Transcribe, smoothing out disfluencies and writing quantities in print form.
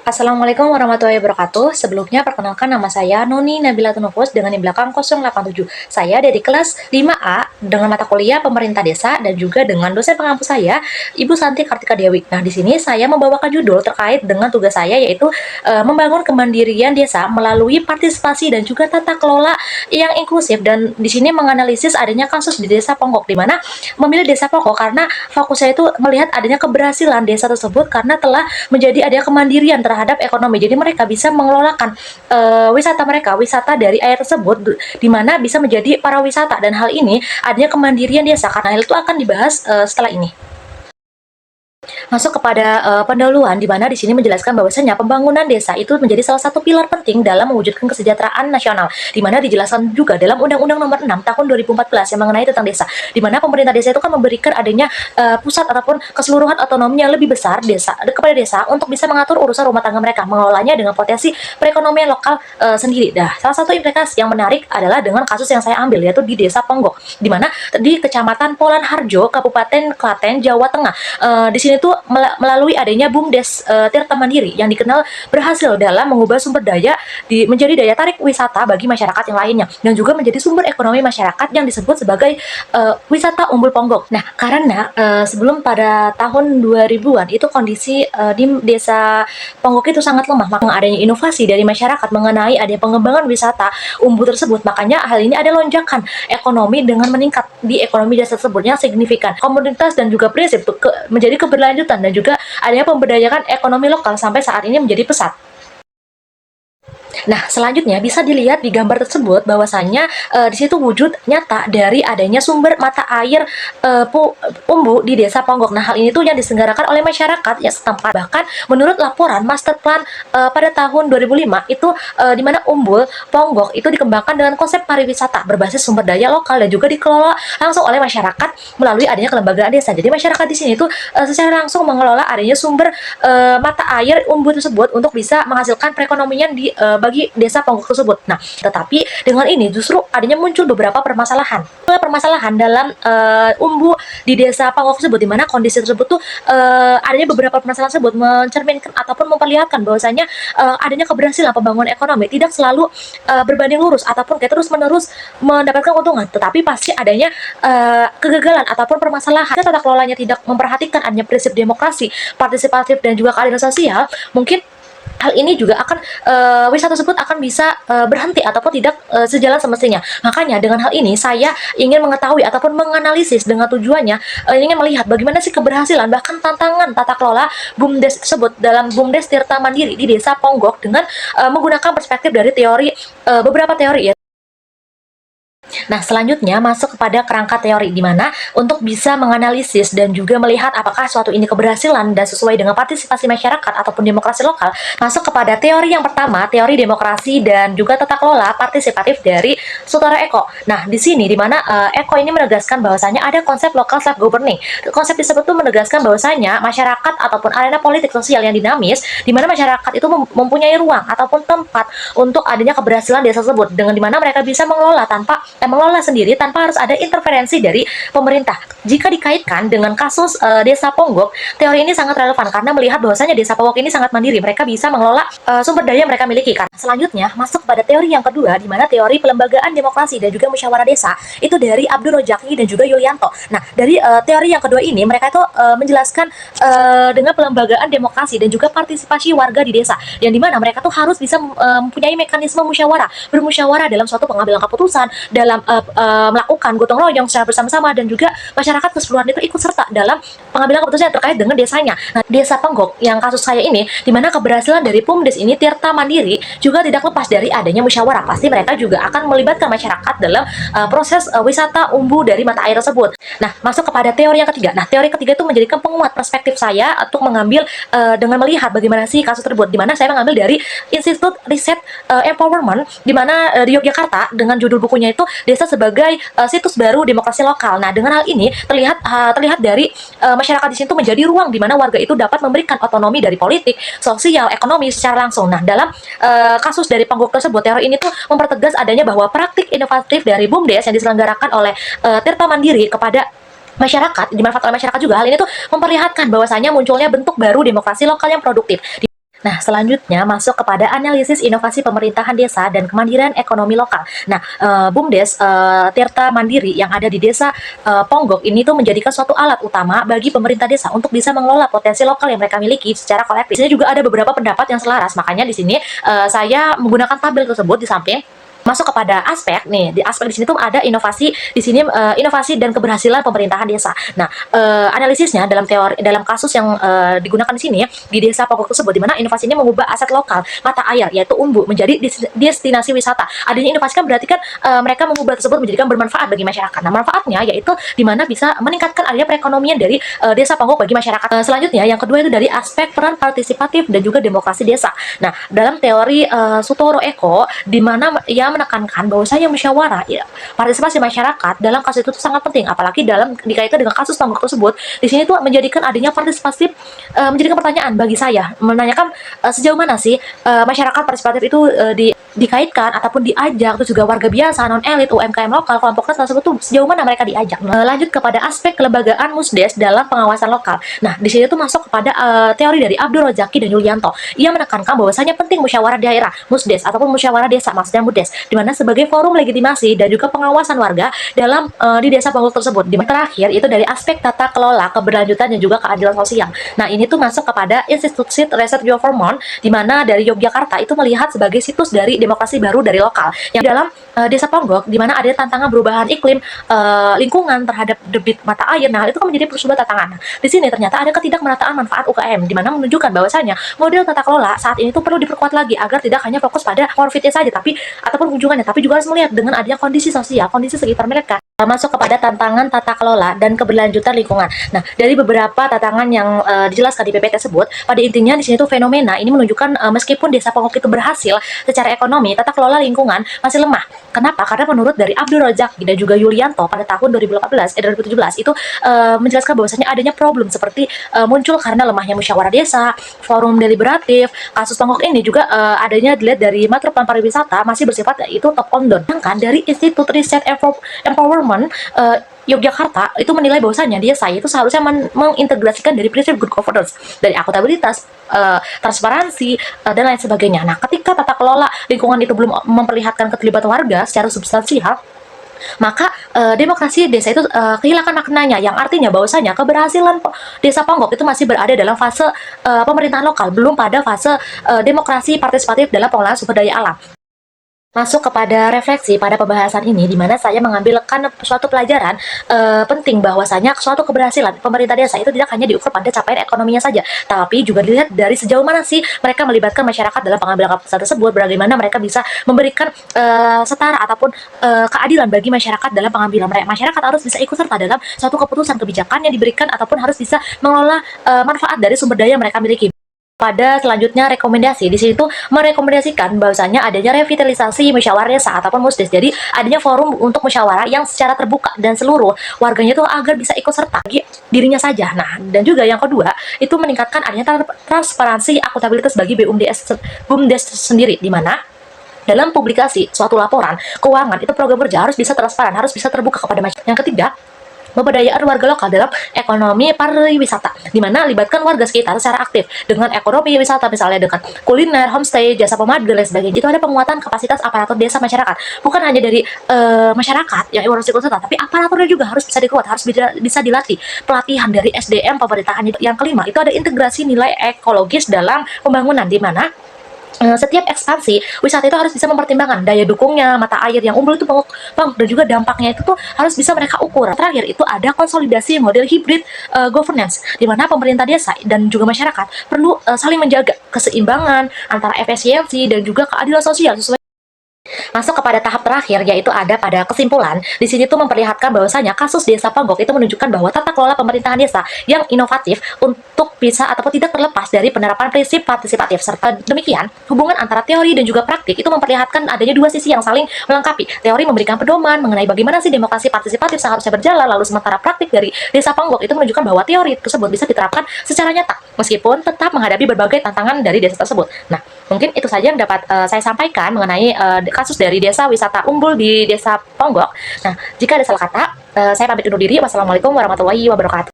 Assalamualaikum warahmatullahi wabarakatuh. Sebelumnya perkenalkan nama saya Noni Nabila Tunufus dengan di belakang 087. Saya dari kelas 5A dengan mata kuliah Pemerintah Desa dan juga dengan dosen pengampu saya, Ibu Santi Kartika Dewi. Nah, di sini saya membawakan judul terkait dengan tugas saya yaitu membangun kemandirian desa melalui partisipasi dan juga tata kelola yang inklusif, dan di sini menganalisis adanya kasus di Desa Ponggok, di mana memilih Desa Ponggok karena fokusnya itu melihat adanya keberhasilan desa tersebut karena telah menjadi adanya kemandirian terhadap ekonomi. Jadi mereka bisa mengelolakan wisata mereka, wisata dari air tersebut, di mana bisa menjadi para wisata, dan hal ini adanya kemandirian desa. Karena hal itu akan dibahas setelah ini. Masuk kepada pendahuluan, di mana di sini menjelaskan bahwasanya pembangunan desa itu menjadi salah satu pilar penting dalam mewujudkan kesejahteraan nasional, di mana dijelaskan juga dalam Undang-Undang Nomor 6 Tahun 2014 yang mengenai tentang desa, di mana pemerintah desa itu kan memberikan adanya pusat ataupun keseluruhan otonomi yang lebih besar desa kepada desa untuk bisa mengatur urusan rumah tangga mereka, mengelolanya dengan potensi perekonomian lokal sendiri. Nah, salah satu implikasi yang menarik adalah dengan kasus yang saya ambil yaitu di Desa Ponggok, di mana di Kecamatan Polan Harjo, Kabupaten Klaten, Jawa Tengah. Di sini tuh melalui adanya BUMDes Tirta Mandiri yang dikenal berhasil dalam mengubah sumber daya menjadi daya tarik wisata bagi masyarakat yang lainnya, dan juga menjadi sumber ekonomi masyarakat yang disebut sebagai wisata Umbul Ponggok. Nah, karena sebelum pada tahun 2000-an itu kondisi di Desa Ponggok itu sangat lemah, maka adanya inovasi dari masyarakat mengenai adanya pengembangan wisata umbu tersebut, makanya hal ini ada lonjakan ekonomi dengan meningkat di ekonomi desa tersebut yang signifikan. Komunitas dan juga prinsip menjadi keberlanjutan, dan juga adanya pemberdayakan ekonomi lokal sampai saat ini menjadi pesat. Nah, selanjutnya bisa dilihat di gambar tersebut bahwasannya di situ wujud nyata dari adanya sumber mata air umbu di Desa Ponggok. Nah, hal ini tuh yang diselenggarakan oleh masyarakat yang setempat. Bahkan menurut laporan master plan pada tahun 2005 itu di mana Umbul Ponggok itu dikembangkan dengan konsep pariwisata berbasis sumber daya lokal dan juga dikelola langsung oleh masyarakat melalui adanya kelembagaan desa. Jadi masyarakat di sini tuh secara langsung mengelola adanya sumber mata air umbu tersebut untuk bisa menghasilkan perekonomian bagi Desa Ponggok tersebut. Nah, tetapi dengan ini justru adanya muncul beberapa permasalahan. Permasalahan dalam umbu di Desa Ponggok tersebut, di mana kondisi tersebut tuh adanya beberapa permasalahan tersebut mencerminkan ataupun memperlihatkan bahwasanya adanya keberhasilan pembangunan ekonomi tidak selalu berbanding lurus ataupun kayak terus-menerus mendapatkan keuntungan, tetapi pasti adanya kegagalan ataupun permasalahan tata kelolanya tidak memperhatikan adanya prinsip demokrasi, partisipatif dan juga keadilan sosial. Mungkin hal ini juga akan wisata tersebut akan bisa berhenti ataupun tidak sejalan semestinya. Makanya dengan hal ini saya ingin mengetahui ataupun menganalisis dengan tujuannya ingin melihat bagaimana sih keberhasilan bahkan tantangan tata kelola BUMDes tersebut dalam BUMDes Tirta Mandiri di Desa Ponggok dengan menggunakan perspektif dari teori beberapa teori ya. Nah, selanjutnya masuk kepada kerangka teori, di mana untuk bisa menganalisis dan juga melihat apakah suatu ini keberhasilan dan sesuai dengan partisipasi masyarakat ataupun demokrasi lokal, masuk kepada teori yang pertama, teori demokrasi dan juga tata kelola partisipatif dari Sutara Eko. Nah, di sini di mana Eko ini menegaskan bahwasanya ada konsep local self governing. Konsep tersebut itu menegaskan bahwasanya masyarakat ataupun arena politik sosial yang dinamis, di mana masyarakat itu mempunyai ruang ataupun tempat untuk adanya keberhasilan desa tersebut, dengan di mana mereka bisa mengelola sendiri tanpa harus ada interferensi dari pemerintah. Jika dikaitkan dengan kasus Desa Ponggok, teori ini sangat relevan karena melihat bahwasanya Desa Ponggok ini sangat mandiri, mereka bisa mengelola sumber daya yang mereka miliki kan. Selanjutnya masuk pada teori yang kedua, di mana teori pelembagaan demokrasi dan juga musyawarah desa itu dari Abdul Rojaki dan juga Yulianto. Nah, dari teori yang kedua ini mereka itu menjelaskan dengan pelembagaan demokrasi dan juga partisipasi warga di desa, yang dimana mereka tuh harus bisa mempunyai mekanisme bermusyawarah dalam suatu pengambilan keputusan, dalam melakukan gotong royong secara bersama-sama, dan juga masyarakat keseluruhan itu ikut serta dalam pengambilan keputusan yang terkait dengan desanya. Nah, Desa Ponggok yang kasus saya ini, di mana keberhasilan dari BUMDes ini Tirta Mandiri juga tidak lepas dari adanya musyawarah. Pasti mereka juga akan melibatkan masyarakat dalam proses wisata umbu dari mata air tersebut. Nah, masuk kepada teori yang ketiga. Nah, teori ketiga itu menjadikan penguat perspektif saya untuk mengambil dengan melihat bagaimana sih kasus tersebut, di mana saya mengambil dari Institut Riset Empowerment, di mana di Yogyakarta, dengan judul bukunya itu Desa sebagai situs baru demokrasi lokal. Nah, dengan hal ini terlihat dari masyarakat di situ menjadi ruang di mana warga itu dapat memberikan otonomi dari politik, sosial, ekonomi secara langsung. Nah, dalam kasus dari Ponggok tersebut, teori ini tuh mempertegas adanya bahwa praktik inovatif dari BUMDes yang diselenggarakan oleh Tirta Mandiri kepada masyarakat, dimanfaatkan oleh masyarakat juga. Hal ini tuh memperlihatkan bahwasanya munculnya bentuk baru demokrasi lokal yang produktif, Nah, selanjutnya masuk kepada analisis inovasi pemerintahan desa dan kemandirian ekonomi lokal. Nah, BUMDes Tirta Mandiri yang ada di desa Ponggok ini tuh menjadikan suatu alat utama bagi pemerintah desa untuk bisa mengelola potensi lokal yang mereka miliki secara kolektif. Di sini juga ada beberapa pendapat yang selaras, makanya di sini saya menggunakan tabel tersebut di samping masuk kepada aspek nih di aspek di sini tuh ada inovasi di sini inovasi dan keberhasilan pemerintahan desa. Nah, analisisnya dalam teori dalam kasus yang digunakan di sini di desa Pokok tersebut di mana inovasi ini mengubah aset lokal mata air yaitu umbu menjadi destinasi wisata. Adanya inovasi kan berarti kan mereka mengubah tersebut menjadikan bermanfaat bagi masyarakat. Nah, manfaatnya yaitu di mana bisa meningkatkan adanya perekonomian dari desa Pokok bagi masyarakat. Selanjutnya yang kedua itu dari aspek peran partisipatif dan juga demokrasi desa. Nah, dalam teori Sutoro Eko di mana ia menekankan bahwasanya musyawarah ya, partisipasi masyarakat dalam kasus itu sangat penting, apalagi dalam dikaitkan dengan kasus Tonggok tersebut. Di sini tuh menjadikan adanya partisipasi menjadikan pertanyaan bagi saya menanyakan sejauh mana sih masyarakat partisipatif itu dikaitkan ataupun diajak, terus juga warga biasa, non elit, UMKM lokal, kelompok tersebut tuh sejauh mana mereka diajak. Lanjut kepada aspek kelembagaan Musdes dalam pengawasan lokal. Nah, di sini tuh masuk kepada teori dari Abdul Rozaki dan Yulianto. Ia menekankan bahwasanya penting musyawarah daerah Musdes ataupun musyawarah desa, maksudnya Musdes, di mana sebagai forum legitimasi dan juga pengawasan warga dalam di desa Ponggok tersebut. Di terakhir itu dari aspek tata kelola, keberlanjutan dan juga keadilan sosial. Nah, ini tuh masuk kepada Institut Research Government di mana dari Yogyakarta itu melihat sebagai situs dari demokrasi baru dari lokal yang dalam desa Ponggok di mana ada tantangan perubahan iklim lingkungan terhadap debit mata air. Nah, itu kan menjadi sebuah tantangan. Nah, di sini ternyata ada ketidakmerataan manfaat UKM di mana menunjukkan bahwasanya model tata kelola saat ini tuh perlu diperkuat lagi agar tidak hanya fokus pada profitnya saja tapi ataupun kunjungannya, tapi juga harus melihat dengan adanya kondisi sosial, kondisi sekitar mereka. Masuk kepada tantangan tata kelola dan keberlanjutan lingkungan. Nah, dari beberapa tantangan yang dijelaskan di PP tersebut, pada intinya di sini tuh fenomena ini menunjukkan meskipun desa Ponggok itu berhasil secara ekonomi, tata kelola lingkungan masih lemah. Kenapa? Karena menurut dari Abdul Rozaki dan juga Yulianto pada tahun 2017 itu menjelaskan bahwasanya adanya problem seperti muncul karena lemahnya musyawarah desa, forum deliberatif. Kasus Ponggok ini juga adanya dilihat dari Matroplan Pariwisata masih bersifat itu top on down. Sedangkan dari Institut Riset Empowerment Yogyakarta itu menilai bahwasanya desa itu seharusnya mengintegrasikan dari prinsip good governance, dari akuntabilitas, transparansi, dan lain sebagainya. Nah, ketika tata kelola lingkungan itu belum memperlihatkan keterlibatan warga secara substansial, maka demokrasi desa itu kehilangan maknanya, yang artinya bahwasanya keberhasilan desa Ponggok itu masih berada dalam fase pemerintahan lokal, belum pada fase demokrasi partisipatif dalam pengelolaan sumber daya alam. Masuk kepada refleksi pada pembahasan ini, di mana saya mengambilkan suatu pelajaran penting bahwasanya suatu keberhasilan pemerintah desa itu tidak hanya diukur pada capaian ekonominya saja, tapi juga dilihat dari sejauh mana sih mereka melibatkan masyarakat dalam pengambilan keputusan tersebut, bagaimana mereka bisa memberikan setara ataupun keadilan bagi masyarakat dalam pengambilan. Masyarakat harus bisa ikut serta dalam suatu keputusan kebijakan yang diberikan ataupun harus bisa mengelola manfaat dari sumber daya yang mereka miliki. Pada selanjutnya rekomendasi di situ merekomendasikan bahwasanya adanya revitalisasi musyawarah desa ataupun musdes. Jadi adanya forum untuk musyawarah yang secara terbuka dan seluruh warganya itu agar bisa ikut serta bagi dirinya saja. Nah, dan juga yang kedua itu meningkatkan adanya transparansi akuntabilitas bagi BUMDes sendiri, di mana dalam publikasi suatu laporan keuangan itu program kerja harus bisa transparan, harus bisa terbuka kepada masyarakat. Yang ketiga, pemberdayaan warga lokal dalam ekonomi pariwisata, di mana libatkan warga sekitar secara aktif dengan ekonomi wisata, misalnya dengan kuliner, homestay, jasa pemadu dan lain sebagainya. Itu ada penguatan kapasitas aparatur desa masyarakat, bukan hanya dari masyarakat yang harus ikut serta, tapi aparaturnya juga harus bisa dikuat, harus bisa dilatih. Pelatihan dari SDM pemerintahan itu. Yang kelima itu ada integrasi nilai ekologis dalam pembangunan, di mana setiap ekspansi wisata itu harus bisa mempertimbangkan daya dukungnya, mata air yang umbul itu dan juga dampaknya itu tuh harus bisa mereka ukur. Terakhir itu ada konsolidasi model hybrid governance, di mana pemerintah desa dan juga masyarakat perlu saling menjaga keseimbangan antara efisiensi dan juga keadilan sosial sesuai. Masuk kepada tahap terakhir, yaitu ada pada kesimpulan. Di sini tuh memperlihatkan bahwasanya kasus desa Ponggok itu menunjukkan bahwa tata kelola pemerintahan desa yang inovatif untuk bisa ataupun tidak terlepas dari penerapan prinsip partisipatif. Serta demikian, hubungan antara teori dan juga praktik itu memperlihatkan adanya dua sisi yang saling melengkapi. Teori memberikan pedoman mengenai bagaimana sih demokrasi partisipatif seharusnya berjalan, lalu sementara praktik dari desa Ponggok itu menunjukkan bahwa teori tersebut bisa diterapkan secara nyata, meskipun tetap menghadapi berbagai tantangan dari desa tersebut. Nah, mungkin itu saja yang dapat saya sampaikan mengenai kasus dari desa wisata umbul di desa Ponggok. Nah, jika ada salah kata, saya pamit undur diri. Wassalamualaikum warahmatullahi wabarakatuh.